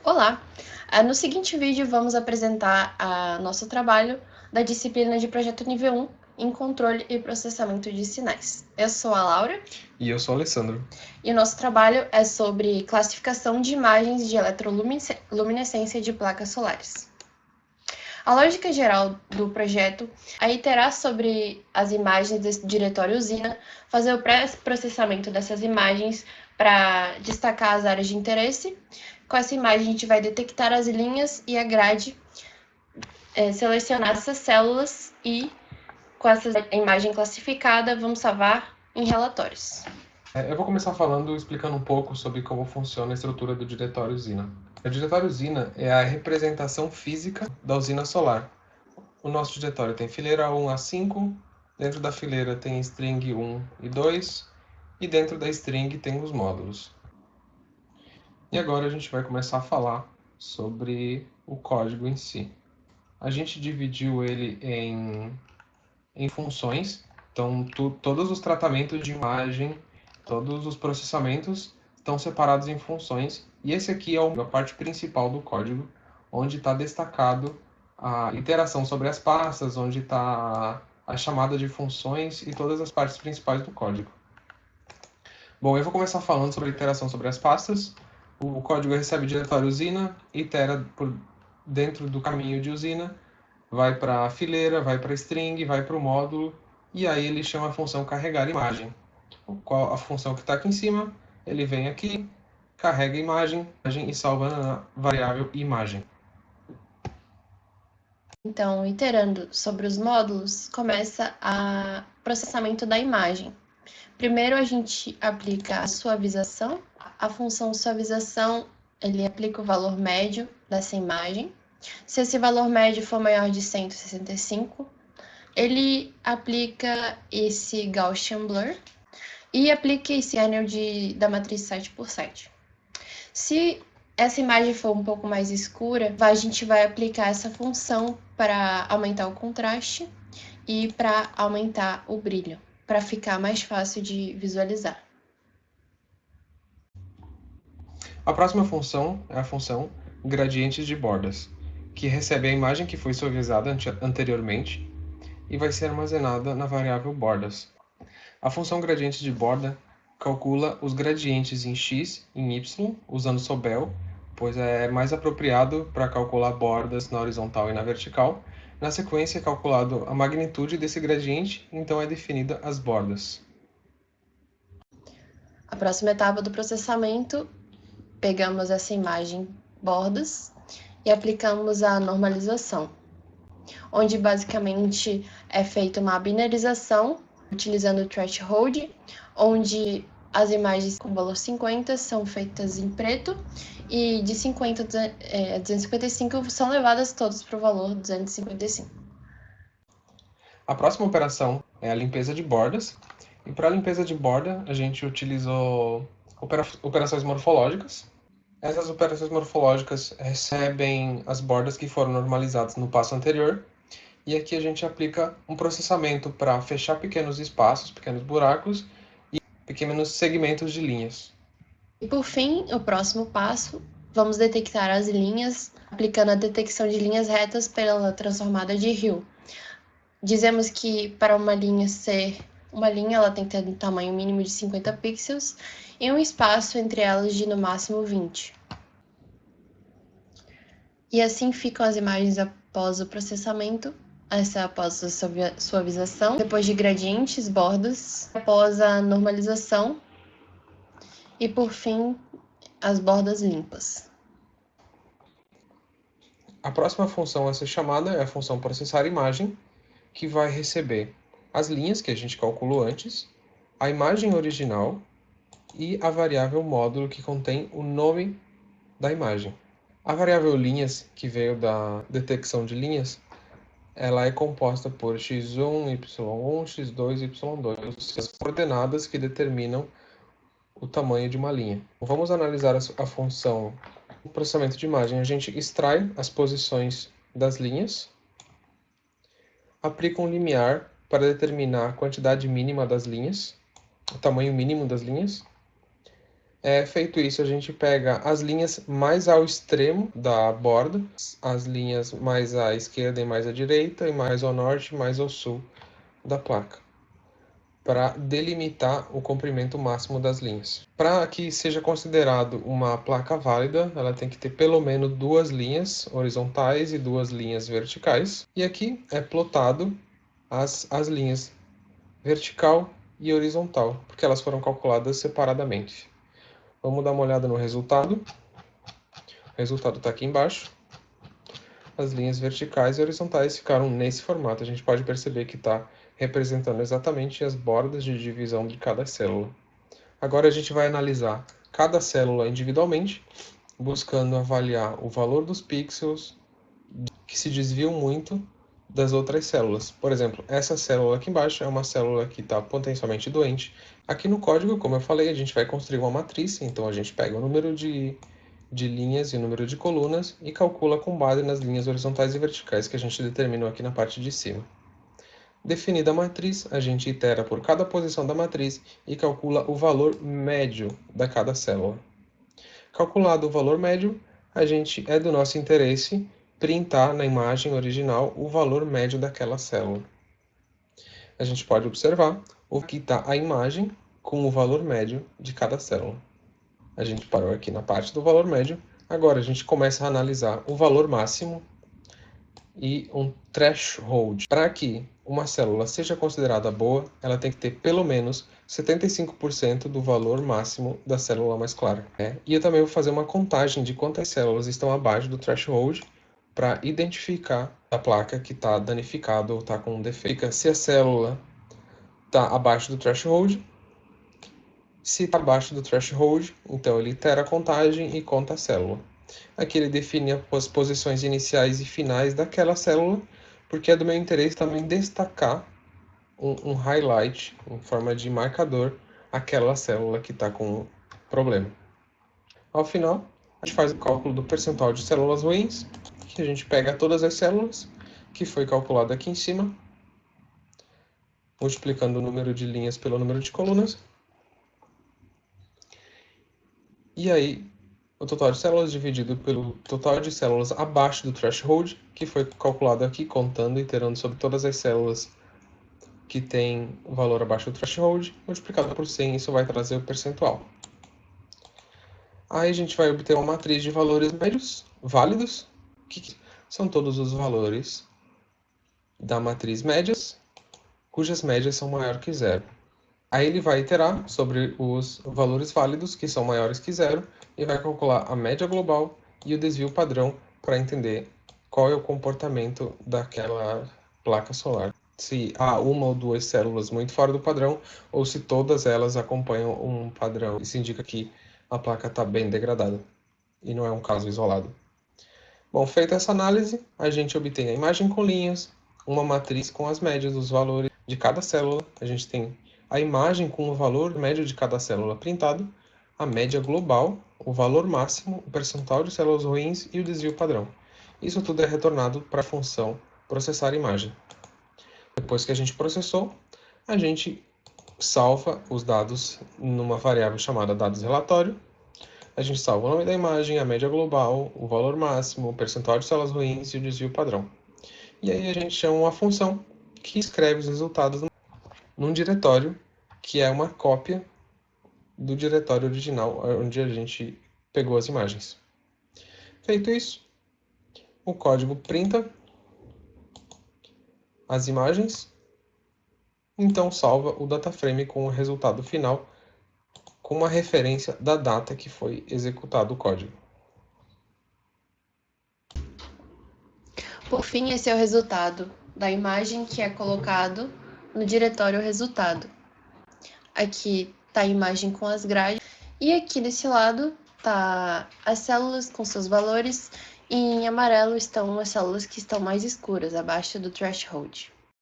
Olá! No seguinte vídeo vamos apresentar nosso trabalho da disciplina de Projeto Nível 1 em Controle e Processamento de Sinais. Eu sou a Laura. E eu sou o Alessandro. E o nosso trabalho é sobre classificação de imagens de eletroluminescência de placas solares. A lógica geral do projeto é iterar sobre as imagens desse diretório usina, fazer o pré-processamento dessas imagens para destacar as áreas de interesse. Com essa imagem, a gente vai detectar as linhas e a grade, selecionar essas células e, com essa imagem classificada, vamos salvar em relatórios. Eu vou começar explicando um pouco sobre como funciona a estrutura do diretório usina. O diretório usina é a representação física da usina solar. O nosso diretório tem fileira 1 a 5, dentro da fileira tem string 1 e 2, e dentro da string tem os módulos. E agora a gente vai começar a falar sobre o código em si. A gente dividiu ele em funções, então todos os tratamentos de imagem, todos os processamentos estão separados em funções, e esse aqui é a parte principal do código, onde está destacado a iteração sobre as pastas, onde está a chamada de funções e todas as partes principais do código. Bom, eu vou começar falando sobre a iteração sobre as pastas. O código recebe o diretório usina, itera por dentro do caminho de usina, vai para a fileira, vai para a string, vai para o módulo, e aí ele chama a função carregar imagem. Qual a função que está aqui em cima, ele vem aqui, carrega a imagem e salva na variável imagem. Então, iterando sobre os módulos, começa o processamento da imagem. Primeiro, a gente aplica a suavização. A função suavização, ele aplica o valor médio dessa imagem. Se esse valor médio for maior de 165, ele aplica esse Gaussian Blur e aplica esse anel da matriz 7x7. Se essa imagem for um pouco mais escura, a gente vai aplicar essa função para aumentar o contraste e para aumentar o brilho, para ficar mais fácil de visualizar. A próxima função é a função gradientes de bordas, que recebe a imagem que foi suavizada anteriormente e vai ser armazenada na variável bordas. A função gradiente de borda calcula os gradientes em x e em y, usando Sobel, pois é mais apropriado para calcular bordas na horizontal e na vertical. Na sequência é calculado a magnitude desse gradiente, então é definida as bordas. A próxima etapa do processamento, pegamos essa imagem bordas e aplicamos a normalização, onde basicamente é feita uma binarização utilizando o threshold, onde as imagens com valor 50 são feitas em preto e de 50 a 255 são levadas todas para o valor 255. A próxima operação é a limpeza de bordas. E para a limpeza de borda, a gente utilizou operações morfológicas. Essas operações morfológicas recebem as bordas que foram normalizadas no passo anterior. E aqui a gente aplica um processamento para fechar pequenos espaços, pequenos buracos e pequenos segmentos de linhas. E por fim, o próximo passo, vamos detectar as linhas, aplicando a detecção de linhas retas pela transformada de Hill. Dizemos que para uma linha ser uma linha, ela tem que ter um tamanho mínimo de 50 pixels e um espaço entre elas de no máximo 20. E assim ficam as imagens após o processamento, essa após a suavização, depois de gradientes, bordas, após a normalização e por fim as bordas limpas. A próxima função a ser chamada é a função processar imagem, que vai receber as linhas que a gente calculou antes, a imagem original e a variável módulo que contém o nome da imagem. A variável linhas, que veio da detecção de linhas, ela é composta por x1, y1, x2 e y2, as coordenadas que determinam o tamanho de uma linha. Vamos analisar a função processamento de imagem. A gente extrai as posições das linhas, aplica um limiar para determinar a quantidade mínima das linhas, o tamanho mínimo das linhas, Feito isso, a gente pega as linhas mais ao extremo da borda, as linhas mais à esquerda e mais à direita, e mais ao norte e mais ao sul da placa, para delimitar o comprimento máximo das linhas. Para que seja considerado uma placa válida, ela tem que ter pelo menos 2 linhas horizontais e 2 linhas verticais. E aqui é plotado as linhas vertical e horizontal, porque elas foram calculadas separadamente. Vamos dar uma olhada no resultado. O resultado está aqui embaixo. As linhas verticais e horizontais ficaram nesse formato. A gente pode perceber que está representando exatamente as bordas de divisão de cada célula. Agora a gente vai analisar cada célula individualmente, buscando avaliar o valor dos pixels que se desviam muito das outras células. Por exemplo, essa célula aqui embaixo é uma célula que está potencialmente doente. Aqui no código, como eu falei, a gente vai construir uma matriz, então a gente pega o número de linhas e o número de colunas e calcula com base nas linhas horizontais e verticais que a gente determinou aqui na parte de cima. Definida a matriz, a gente itera por cada posição da matriz e calcula o valor médio da cada célula. Calculado o valor médio, é do nosso interesse printar na imagem original o valor médio daquela célula. A gente pode observar o que está a imagem com o valor médio de cada célula. A gente parou aqui na parte do valor médio. Agora a gente começa a analisar o valor máximo e um threshold. Para que uma célula seja considerada boa, ela tem que ter pelo menos 75% do valor máximo da célula mais clara. E eu também vou fazer uma contagem de quantas células estão abaixo do threshold para identificar a placa que está danificada ou está com um defeito. Se a célula está abaixo do threshold, se está abaixo do threshold, então ele itera a contagem e conta a célula. Aqui ele define as posições iniciais e finais daquela célula, porque é do meu interesse também destacar um highlight em forma de marcador aquela célula que está com problema. Ao final, a gente faz o cálculo do percentual de células ruins, que a gente pega todas as células, que foi calculado aqui em cima, multiplicando o número de linhas pelo número de colunas. E aí, o total de células dividido pelo total de células abaixo do threshold, que foi calculado aqui, contando e iterando sobre todas as células que têm o valor abaixo do threshold, multiplicado por 100, isso vai trazer o percentual. Aí a gente vai obter uma matriz de valores médios válidos, que são todos os valores da matriz médias, cujas médias são maiores que zero. Aí ele vai iterar sobre os valores válidos, que são maiores que zero, e vai calcular a média global e o desvio padrão para entender qual é o comportamento daquela placa solar. Se há uma ou duas células muito fora do padrão, ou se todas elas acompanham um padrão. Isso indica que a placa está bem degradada, e não é um caso isolado. Bom, feita essa análise, a gente obtém a imagem com linhas, uma matriz com as médias dos valores de cada célula. A gente tem a imagem com o valor médio de cada célula printado, a média global, o valor máximo, o percentual de células ruins e o desvio padrão. Isso tudo é retornado para a função processar imagem. Depois que a gente processou, a gente salva os dados numa variável chamada dados relatório. A gente salva o nome da imagem, a média global, o valor máximo, o percentual de células ruins e o desvio padrão. E aí a gente chama uma função que escreve os resultados num diretório que é uma cópia do diretório original onde a gente pegou as imagens. Feito isso, o código printa as imagens, então salva o dataframe com o resultado final com uma referência da data que foi executado o código. Por fim, esse é o resultado da imagem que é colocado no diretório resultado. Aqui está a imagem com as grades e aqui desse lado tá as células com seus valores e em amarelo estão as células que estão mais escuras, abaixo do threshold.